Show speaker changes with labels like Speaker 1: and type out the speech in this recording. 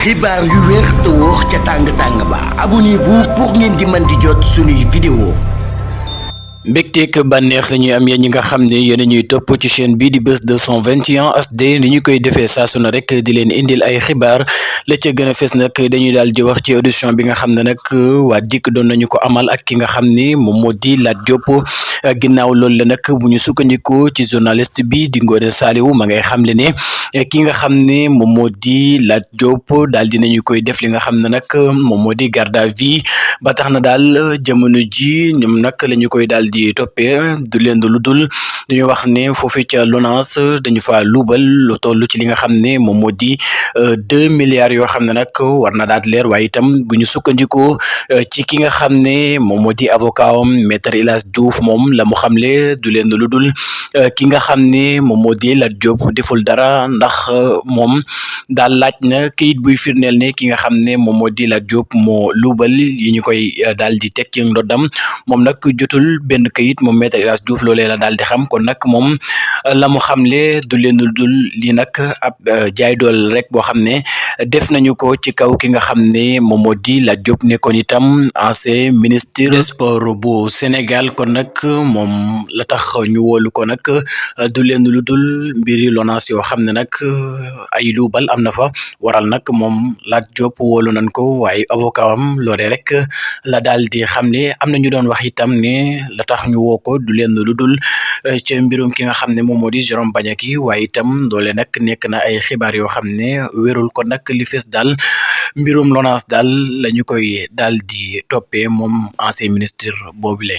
Speaker 1: xibaar yu wér te wóor ca tàng ba abonnez-vous pour ngeen di mën di jot suñuy vidéo.
Speaker 2: mbégteek bànneex la ñuy am yéen ñi nga xam ne yéen a ñuy topp ci chaîne bii di Buzz 221 HD ni ñu koy defee saa su ne rek di leen indil ay xibaar la ca gën a fes nag dañuy daal di wax ci audition bi nga xam ne nag waa DIC doon nañu ko amal ak ki nga xam ni moom moo di Lat Diop ginnaaw loolu la nag bu ñu sukkandikoo ci journaliste bi di Ngoné Saliou ma ngay xam le ne ki nga xam ne moom moo di Lat Diop daal dinañu koy def li nga xam ne nag moom moo di garde à vue ba tax na daal jamono ji ñoom nag la ñu koy daal di toppee du leen lu dul dañu wax ne foofu ca LONASE dañu fa luubal lu toll ci li nga xam ne moom moo di 2 milliards yoo xam ne nag war na daal leer waaye itam bu ñu sukkandikoo ci ki nga xam ne moom moo di avocat am maître El Hadji Diouf moom la mu xamle du leen lu dul ki nga xam ne moom moo di Lat Diop deful dara ndax moom daal laaj na kayit buy firndeel ne ki nga xam ne moom moo di Lat Diop moo luubal yi ñu koy daal di teg ci ndoddam moom nag jotul benn kayit moom maître El Hadji Diouf loolee la daal di xam kon nag moom la mu xamle du leen dul lii nag ab jaay dool rek boo xam ne def nañu ko ci kaw ki nga xam ne moom moo di Lat Diop nekkoon itam ancien ministre des sports bu Sénégal kon nag moom la tax ñu wóolu ko nag du leen lu dul mbiri LONASE yoo xam ne nag ay luubal am na fa waral nag moom Lat Diop wóolu nañ ko waaye avocat am loolee rek la daal di xamle am na ñu doon wax itam ne la tax ñu woo ko du leen lu dul ci mbirum ki nga xam ne moom moo di Jérôme Bandiaky waaye itam loole nag nekk na ay xibaar yoo xam ne wérul kon nag li fees daal mbirum LONASE daal la ñu koy daal di toppee moom ancien ministre boobule.